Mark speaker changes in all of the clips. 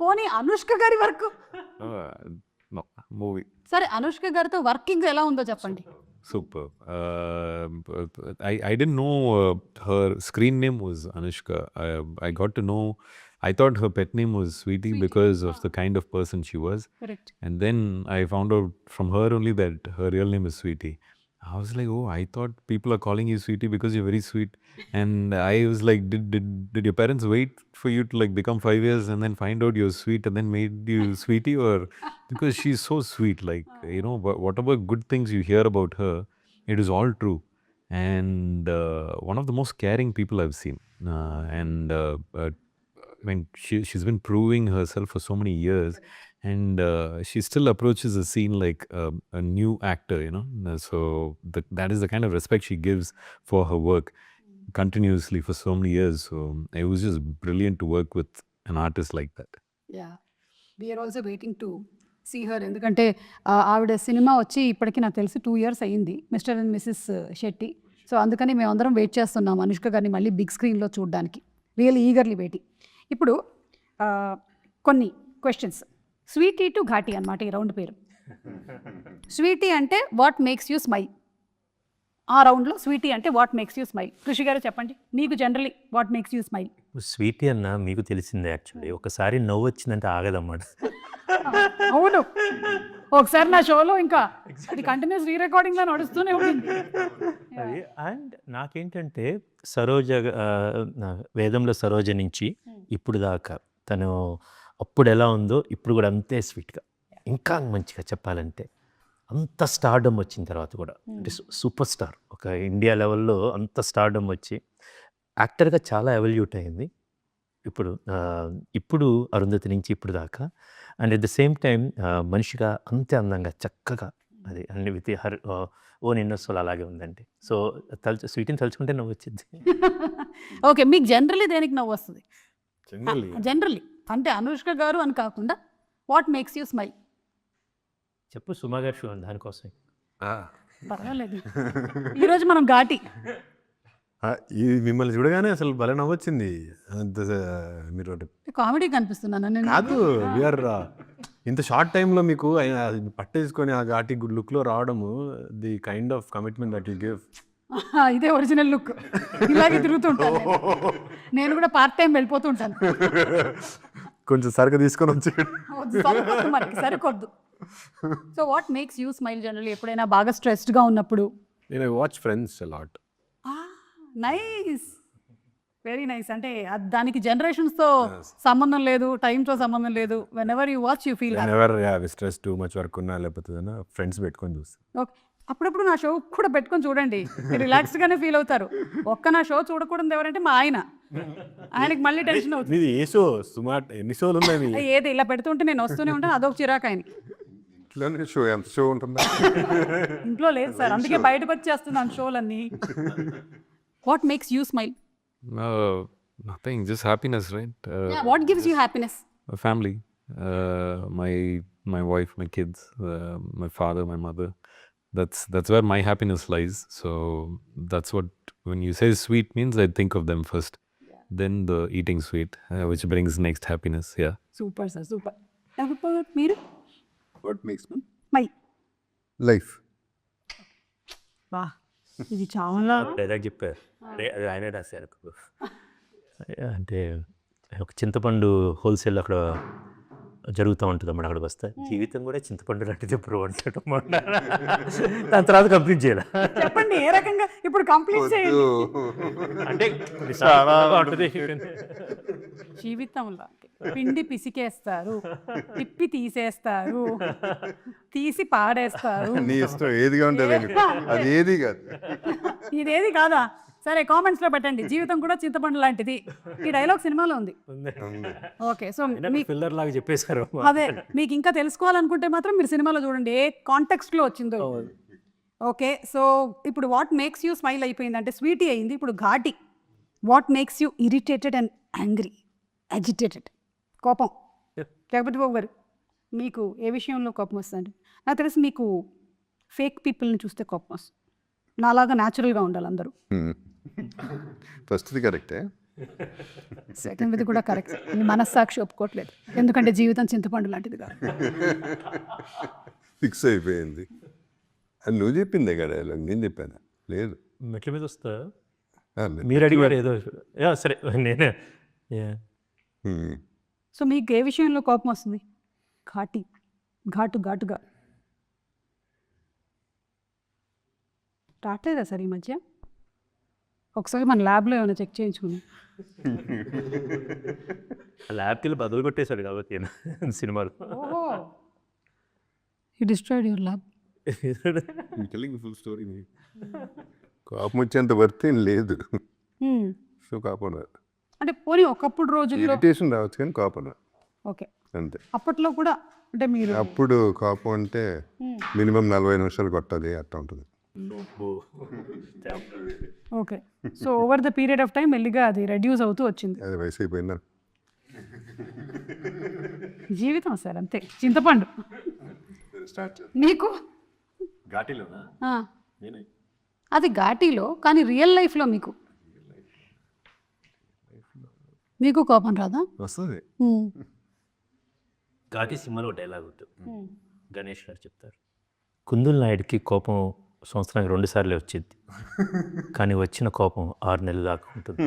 Speaker 1: పోనీ అనుష్క గారి work
Speaker 2: No, movie.
Speaker 1: సరే అనుష్క గారితో వర్కింగ్ ఎలా ఉందో చెప్పండి.
Speaker 2: Super. I didn't know her screen name was Anushka. I got to know, I thought her pet name was Sweetie because of the kind of person she was.
Speaker 1: Correct.
Speaker 2: And then I found out from her only that her real name is Sweetie. I was like, oh, I thought people are calling you Sweetie because you're very sweet. And I was like, did your parents wait for you to like become 5 years and then find out you're sweet and then made you Sweetie? Or because she's so sweet, like, you know, whatever good things you hear about her, it is all true. And one of the most caring people I've seen. I mean, she's been proving herself for so many years, and she still approaches the scene like a new actor, you know. So that is the kind of respect she gives for her work continuously for so many years. So it was just brilliant to work with an artist like that.
Speaker 1: Yeah we are also waiting to see her. ఎందుకంటే ఆవిడ cinema వచ్చి ఇప్పటికీ నాకు తెలిసి 2 years అయ్యింది, Mr and Mrs Shetty. So అందుకని మేము అందరం వెయిట్ చేస్తున్నాం అనుష్క గారిని మళ్ళీ బిగ్ స్క్రీన్లో చూడడానికి. Really eagerly waiting. ఇప్పుడు కొన్ని క్వశ్చన్స్. స్వీటీ టు ఘాటీ అనమాట ఈ రౌండ్ పేరు. స్వీటీ అంటే వాట్ మేక్స్ యూ స్మైల్. ఆ రౌండ్లో స్వీటీ అంటే వాట్ మేక్స్ యూ స్మైల్. కృషి గారు చెప్పండి, మీకు generally what makes you smile.
Speaker 3: Sweety అన్న మీకు తెలిసిందే యాక్చువల్లీ, ఒకసారి నవ్వు వచ్చిందంటే ఆగదన్నమాట.
Speaker 1: అవును, ఒకసారి నా షోలో ఇంకా అది కంటిన్యూస్ రీ రికార్డింగ్లో నడుస్తూనే ఉంటుంది.
Speaker 3: అది అండ్ నాకేంటంటే సరోజ, వేదంలో సరోజ నుంచి ఇప్పుడు దాకా తను అప్పుడు ఎలా ఉందో ఇప్పుడు కూడా అంతే స్వీట్గా, ఇంకా మంచిగా చెప్పాలంటే అంత స్టార్డమ్ వచ్చిన తర్వాత కూడా అంటే సూపర్ స్టార్, ఒక ఇండియా లెవెల్లో అంత స్టార్డమ్ వచ్చి యాక్టర్గా చాలా ఎవల్యూట్ అయింది ఇప్పుడు అరుంధతి నుంచి ఇప్పుడు దాకా. And at the same time మనిషిగా అంతే అందంగా చక్కగా అది అన్ని విత్ హర్ ఓన్ ఇన్నోసోల్ అలాగే ఉందండి. సో స్వీట్ని తలుచుకుంటే నవ్వు వచ్చింది.
Speaker 1: ఓకే, మీకు జనరలీ దేనికి నవ్వు వస్తుంది? జనరలీ అంటే అనుష్క గారు అని కాకుండా వాట్ మేక్స్ యూ స్మైల్.
Speaker 3: చెప్పు సుమా గారు షో దానికోసం.
Speaker 1: పర్వాలేదు, ఈరోజు మనం ఘాటి.
Speaker 4: ఇది మిమ్మల్ని చూడగానే అసలు భలే నవ్వొచ్చింది. మీరు
Speaker 1: కామెడీ కనిపిస్తున్నాను నేను
Speaker 4: కాదు, వీఆర్ ఇంత షార్ట్ టైంలో మీకు పట్టేసుకొని ఆ ఘాటి లుక్లో రావడము, the kind of commitment that you give.
Speaker 1: ఇదే ఒరిజినల్ లుక్. ఇలాగే తిరుగుతుంటాను నేను కూడా, పార్ట్ టైం వెళ్ళిపోతుంటాను.
Speaker 4: కొంచెం సరుకు తీసుకొని వచ్చి
Speaker 1: మనకి సరికొద్దు. So what makes you smile generally ఎప్పుడైనా బాగా స్ట్రెస్డ్గా ఉన్నప్పుడు?
Speaker 4: నేను watch Friends a lot.
Speaker 1: Nice, very nice. అంటే దానికి జనరేషన్స్తో సంబంధం లేదు, టైంతో సంబంధం లేదు. Whenever you watch you feel
Speaker 4: stress too much work ఉన్నా లేకపోతే ఫ్రెండ్స్ పెట్టుకొని చూస్తాను.
Speaker 1: ఓకే, అప్పుడప్పుడు నా షో కూడా పెట్టుకొని చూడండి, రిలాక్స్డ్గానే ఫీల్ అవుతారు. ఒక్క నా షో చూడకూడదు ఎవరంటే మా ఆయనకి మళ్ళీ టెన్షన్ అవుతుంది.
Speaker 4: ఇది ఏ షో సుమార్ ఎన్ని షోలు ఉన్నాయి?
Speaker 1: ఏది ఇలా పెడుతుంటే నేను వస్తూనే ఉంటాను, అదొక చిరాకు ఆయనకి.
Speaker 4: షో ఎంత షో ఉంటుందా?
Speaker 1: ఇంట్లో లేదు సార్, అందుకే బయటకు వచ్చేస్తున్నాను షోలన్నీ. What makes you smile?
Speaker 2: Nothing, just happiness, right?
Speaker 1: What gives you happiness?
Speaker 2: Family, my wife, my kids, my father, my mother. That's where my happiness lies. So that's what, when you say sweet means I think of them first. Then the eating sweet, which brings next happiness. Yeah.
Speaker 1: Super sir, super. మీరు?
Speaker 5: What makes me?
Speaker 1: My
Speaker 5: Life.
Speaker 1: వా, ఇది చాలా
Speaker 3: dialogue చెప్పారు, అది ఆయనే రాశారు. అంటే ఒక చింతపండు హోల్సేల్ అక్కడ జరుగుతూ ఉంటుంది అన్నమాట. అక్కడికి వస్తే జీవితం కూడా చింతపండు లాంటిది ఎప్పుడు అంటాడు. దాని తర్వాత కంప్లీట్ చేయాలి.
Speaker 1: చెప్పండి ఏ రకంగా ఇప్పుడు కంప్లీట్ చేయండి.
Speaker 3: అంటే
Speaker 1: జీవితంలో పిండి పిసికేస్తారు, తిప్పి తీసేస్తారు, తీసి పాడేస్తారు.
Speaker 5: నీ ఇష్టం ఏదిగా ఉంటుంది, అది ఏది కాదు.
Speaker 1: ఇదేది కాదా? సరే కామెంట్స్లో పెట్టండి, జీవితం కూడా చింతపండు లాంటిది. ఈ డైలాగ్ సినిమాలో ఉంది. ఓకే, సో
Speaker 3: పిల్లర్ లాగా చెప్పేశారు.
Speaker 1: అదే, మీకు ఇంకా తెలుసుకోవాలనుకుంటే మాత్రం మీరు సినిమాలో చూడండి ఏ కాంటెక్స్ట్లో వచ్చిందో. ఓకే, సో ఇప్పుడు వాట్ మేక్స్ యూ స్మైల్ అయిపోయింది అంటే స్వీటీ అయింది. ఇప్పుడు ఘాటి. What makes you irritated and angry, agitated, కోపం. లేకపోతే బాబు గారు మీకు ఏ విషయంలో కోపం వస్తుంది? నాకు తెలిసి మీకు ఫేక్ పీపుల్ని చూస్తే కోపం వస్తుంది. నాలాగా న్యాచురల్గా ఉండాలి అందరూ.
Speaker 5: ఫస్ట్ది కరెక్టే.
Speaker 1: సెకండ్ది కూడా కరెక్ట్. మీ మనస్సాక్షి ఒప్పుకోవట్లేదు, ఎందుకంటే జీవితం చింతపండు లాంటిది కాదు.
Speaker 5: ఫిక్స్ అయిపోయింది. అది నువ్వు చెప్పిందే కదా డైలాగ్, నేను చెప్పాను లేదు.
Speaker 3: మెట్ల మీద వస్తా
Speaker 5: లేదు.
Speaker 3: మీరు అడిగారు ఏదో సరే నేనే
Speaker 1: సో మీకు ఏ విషయంలో కోపం వస్తుంది? ఘాటుగా రావట్లేదా సార్ ఈ మధ్య? ఒకసారి మన ల్యాబ్లో ఏమైనా చెక్ చేయించుకున్నాం.
Speaker 3: ల్యాబ్కి వెళ్ళి బదులు కొట్టేశాడు కాబట్టి సినిమాలో.
Speaker 1: You destroyed your lab.
Speaker 5: Telling full story. కోపం వచ్చేంత వర్త్ ఏం లేదు. సో కోపం రాదు.
Speaker 1: అంటే పోనీ ఒకప్పుడు రోజుల్లో
Speaker 5: ఇరిటేషన్ రావచ్చు కానీ కోపం రాదు
Speaker 1: ఓకే.
Speaker 5: అంతే.
Speaker 1: అప్పట్లో కూడా అంటే మీరు
Speaker 5: అప్పుడు కోపం అంటే మినిమం 40 నిమిషాలు కొట్టాలి అట్లా ఉంటుంది.
Speaker 1: Okay. So over the period of time మెల్లిగా అది రెడ్యూస్ అవుతూ వచ్చింది.
Speaker 5: అది వయసు అయిపోయిందా?
Speaker 1: జీవితం సార్ అంతే, చింతపండు. నీకు
Speaker 3: ఘాటీలోనా?
Speaker 1: ఆ. అది ఘాటీలో, కానీ రియల్ లైఫ్లో మీకు కోపం రాదా?
Speaker 5: వస్తుంది.
Speaker 3: ఘాటీ సినిమాలో డైలాగ్ ఉంటుంది, గణేష్ గారు చెప్తారు, కుందుల్ నాయుడికి కోపం సంవత్సరానికి 2 సార్లే వచ్చింది, కానీ వచ్చిన కోపం 6 నెలలు దాకా ఉంటుంది.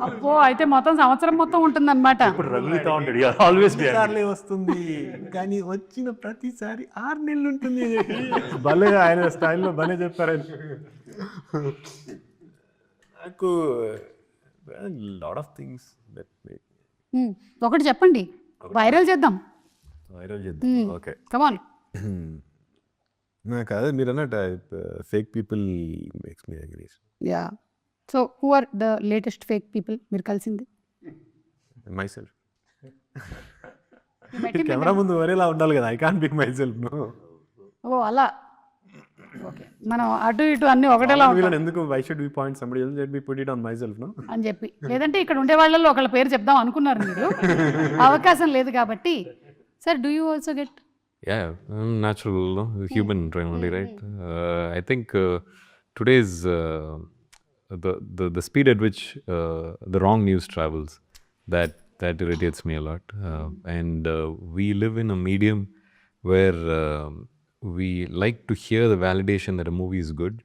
Speaker 1: అబ్బో, అయితే మొత్తం సంవత్సరం మొత్తం ఉంటుంది అనమాట.
Speaker 3: ఆల్వేస్
Speaker 4: సార్లే వస్తుంది కానీ వచ్చిన ప్రతిసారి 6 నెలలు ఉంటుంది. భలే ఆయన స్టైల్లో భలే చెప్పారు.
Speaker 2: నాకు lot of things that make
Speaker 1: ఒకటి చెప్పండి, వైరల్ చేద్దాం.
Speaker 2: వైరల్ చేద్దాం. Okay,
Speaker 1: come on.
Speaker 4: నాకు అదే మీరు అన్నట్టు fake people makes me angry.
Speaker 1: Yeah. So who are the latest fake people మీరు కలిసింది?
Speaker 4: Myself. కెమెరా ముందు వరేలా ఉండాలి కదా, I can't pick myself.
Speaker 1: ఓ అలా. ఓకే, మనం అటు ఇటు అన్ని ఒకటేలా ఉంటాం
Speaker 4: ఎందుకు why should be point somebody else, let me put it on my self no
Speaker 1: అని చెప్పి. లేదంటే ఇక్కడ ఉండే వాళ్ళలో ఒకళ్ళ పేరు చెప్దాం అనుకున్నారు మీరు, అవకాశం లేదు కాబట్టి. Sir, do you also get?
Speaker 2: Yeah, natural, no? Human only, right? I think today's the speed at which the wrong news travels, that irritates me a lot. And we live in a medium where we like to hear the validation that a movie is good,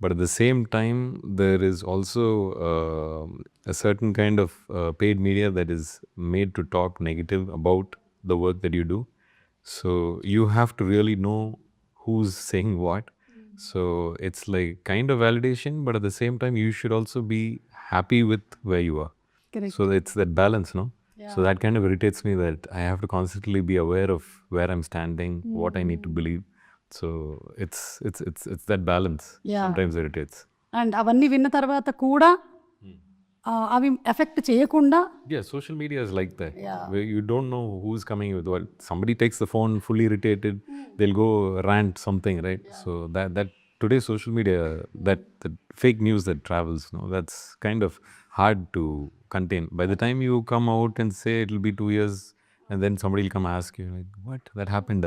Speaker 2: but at the same time, there is also a certain kind of paid media that is made to talk negative about the work that you do. So you have to really know who's saying what. So it's like kind of validation, but at the same time, you should also be happy with where you are.
Speaker 1: Correct.
Speaker 2: So it's that balance, no? Yeah. So that kind of irritates me, that I have to constantly be aware of where I'm standing, what I need to believe. So it's that balance.
Speaker 1: Yeah.
Speaker 2: Sometimes irritates.
Speaker 1: And అవన్నీ విన్న తర్వాత కూడా అవి effect చేయకుండా.
Speaker 2: Yeah, social media is like that.
Speaker 1: Yeah.
Speaker 2: Where you don't know who's coming with what. Somebody takes the phone fully irritated, they'll go rant something, right? Yeah. So that today's social media, that fake news that travels, no, that's kind of hard to contain. By the time you come out and say it'll be 2 years, and then somebody will come ask you, like, what? That happened?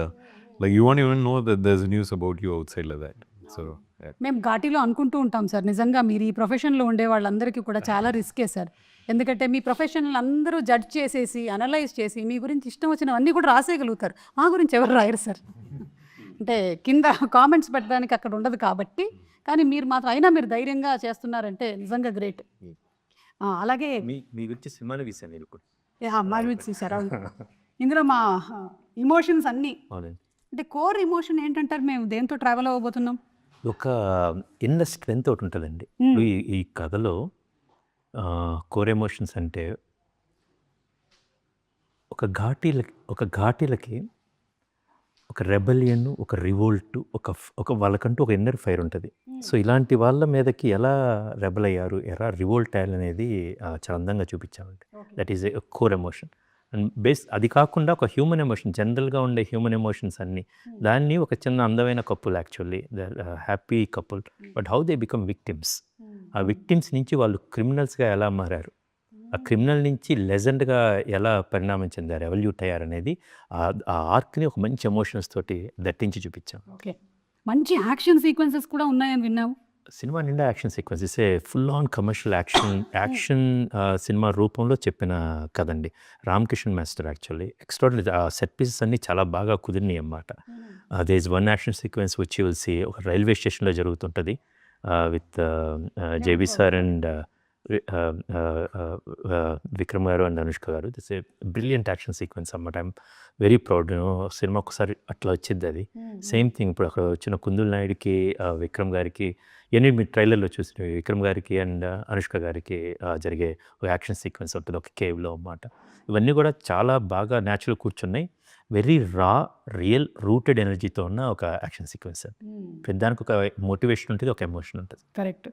Speaker 2: Like, you won't even know that there's news about you outside like that. So, yeah.
Speaker 1: మేము ఘాటీలో అనుకుంటూ ఉంటాం sir, నిజంగా మీరు ఈ ప్రొఫెషన్లో ఉండే వాళ్ళందరికీ కూడా చాలా రిస్కే సార్. ఎందుకంటే మీ ప్రొఫెషనల్ అందరూ జడ్జ్ చేసేసి, అనలైజ్ చేసి, మీ గురించి ఇష్టం వచ్చినవన్నీ కూడా రాసేయగలుగుతారు. మా గురించి ఎవరు రాయరు సార్. అంటే కింద కామెంట్స్ పెట్టడానికి అక్కడ ఉండదు కాబట్టి. కానీ మీరు మాత్రం, అయినా మీరు ధైర్యంగా చేస్తున్నారంటే నిజంగా గ్రేట్. అలాగే
Speaker 3: మీ గురించి సినిమాలు తీసాను నేను కూడా.
Speaker 1: మా గురించి సార్, ఇందులో మా ఇమోషన్స్ అన్నీ, అంటే కోర్ ఎమోషన్ ఏంటంటారు? మేము దేంతో ట్రావెల్ అవ్వబోతున్నాం?
Speaker 3: ఒక ఇన్నర్ స్ట్రెంత్ ఒకటి ఉంటుందండి ఈ కథలో. కోర్ ఎమోషన్స్ అంటే ఒక ఘాటీలకి ఒక రెబలియన్, ఒక రివోల్ట్, ఒక వాళ్ళకంటూ ఒక ఇన్నర్ ఫైర్ ఉంటుంది. సో ఇలాంటి వాళ్ళ మీదకి ఎలా రెబల్ అయ్యారు, ఎలా రివోల్ట్ అయ్యారు అనేది చాలా అందంగా చూపించామండి. That is a core emotion. And అది కాకుండా ఒక హ్యూమన్ ఎమోషన్, జనరల్గా ఉండే హ్యూమన్ ఎమోషన్స్ అన్నీ, దాన్ని ఒక చిన్న అందమైన couple, actually happy couple, but how they become victims. ఆ విక్టిమ్స్ నుంచి వాళ్ళు క్రిమినల్స్గా ఎలా మారారు, ఆ క్రిమినల్ నుంచి లెజెండ్గా ఎలా పరిణామం చెందారు, ఎవల్యూట్ అయ్యారు అనేది ఆ ఆర్క్ని ఒక మంచి ఎమోషన్స్ తోటి దట్టించి చూపించాం.
Speaker 1: ఓకే, మంచి యాక్షన్ సీక్వెన్సెస్ కూడా ఉన్నాయని విన్నాము.
Speaker 3: సినిమా నిండా action sequence is a full on commercial action cinema రూపంలో చెప్పిన కథ అండి. Ramakishan master actually extraordinary set pieces అన్నీ చాలా బాగా కుదిరినాయి అన్నమాట. They is one action sequence which you will see ఒక రైల్వే స్టేషన్లో జరుగుతుంటుంది with JB sir and Vikram గారు అండ్ అనుష్క గారు. This a brilliant action sequence అన్నమాట. I'm very proud. సినిమా ఒకసారి అట్లా వచ్చింది అది. సేమ్ థింగ్ ఇప్పుడు అక్కడ వచ్చిన కుందుల్ నాయుడికి విక్రమ్ గారికి ఇవన్నీ మీరు ట్రైలర్లో చూసి విక్రమ్ గారికి అండ్ అనుష్క గారికి జరిగే ఒక యాక్షన్ సీక్వెన్స్ ఉంటుంది ఒక కేవ్లో అన్నమాట. ఇవన్నీ కూడా చాలా బాగా న్యాచురల్ కూర్చున్నాయి. వెరీ రా రియల్ రూటెడ్ ఎనర్జీతో ఉన్న ఒక యాక్షన్ సీక్వెన్స్. దానికి ఒక మోటివేషన్ ఉంటుంది, ఒక ఎమోషన్ ఉంటుంది.
Speaker 1: కరెక్ట్.